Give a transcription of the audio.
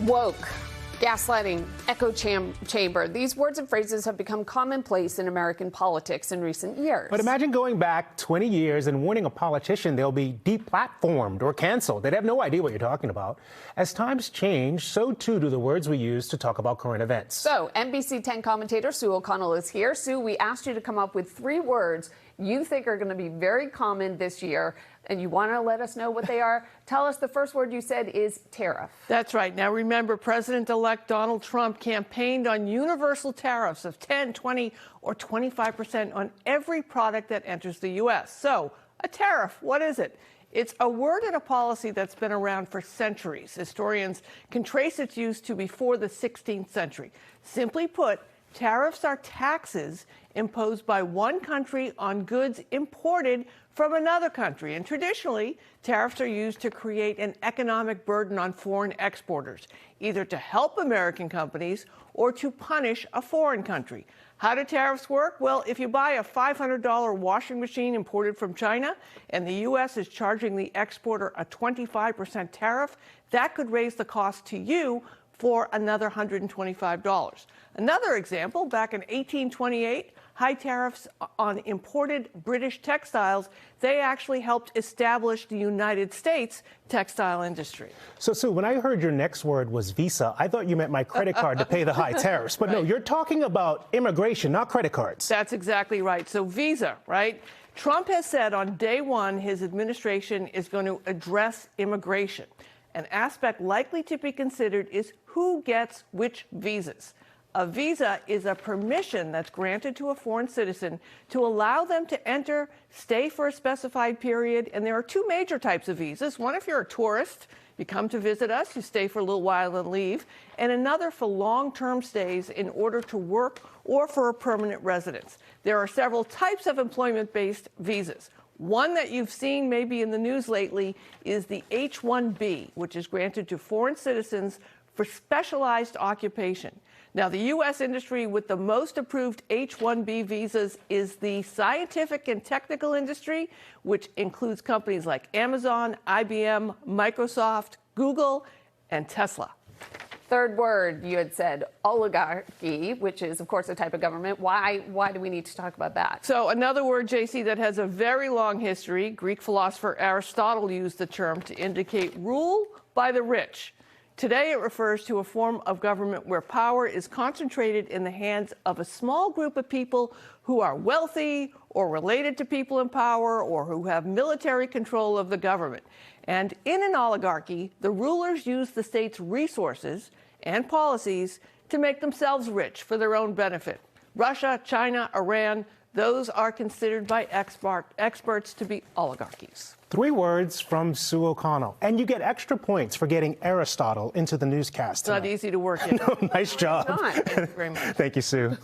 Woke, gaslighting, echo chamber. These words and phrases have become commonplace in American politics in recent years. But imagine going back 20 years and warning a politician they'll be deplatformed or canceled. They'd have no idea what you're talking about. As times change, so too do the words we use to talk about current events. So NBC10 commentator Sue O'Connell is here. Sue, we asked you to come up with 3 words you think are going to be very common this year, and you want to let us know what they are. Tell us the first word you said is tariff. That's right. Now remember, President-elect Donald Trump campaigned on universal tariffs of 10, 20, or 25% on every product that enters the U.S. So a tariff, what is it? It's a word and a policy that's been around for centuries. Historians can trace its use to before the 16th century. Simply put, tariffs are taxes imposed by one country on goods imported from another country. And traditionally, tariffs are used to create an economic burden on foreign exporters, either to help American companies or to punish a foreign country. How do tariffs work? Well, if you buy a $500 washing machine imported from China and the U.S. is charging the exporter a 25% tariff, that could raise the cost to you for another $125. Another example, back in 1828, high tariffs on imported British textiles, they actually helped establish the United States textile industry. So, Sue, when I heard your next word was visa, I thought you meant my credit card to pay the high tariffs. But right. No, you're talking about immigration, not credit cards. That's exactly right. So visa, right? Trump has said on day one his administration is going to address immigration. An aspect likely to be considered is who gets which visas. A visa is a permission that's granted to a foreign citizen to allow them to enter, stay for a specified period. And there are 2 major types of visas. One, if you're a tourist, you come to visit us, you stay for a little while and leave. And another for long-term stays in order to work or for a permanent residence. There are several types of employment-based visas. One that you've seen maybe in the news lately is the H-1B, which is granted to foreign citizens for specialized occupation. Now, the U.S. industry with the most approved H-1B visas is the scientific and technical industry, which includes companies like Amazon, IBM, Microsoft, Google, and Tesla. Third word, you had said oligarchy, which is, of course, a type of government. Why do we need to talk about that? So another word, JC, that has a very long history. Greek philosopher Aristotle used the term to indicate rule by the rich. Today, it refers to a form of government where power is concentrated in the hands of a small group of people who are wealthy or related to people in power or who have military control of the government. And in an oligarchy, the rulers use the state's resources and policies to make themselves rich for their own benefit. Russia, China, Iran, those are considered by experts to be oligarchies. 3 words from Sue O'Connell. And you get extra points for getting Aristotle into the newscast tonight. It's not easy to work in. No, nice job. It's not. Thank you very much. Thank you, Sue.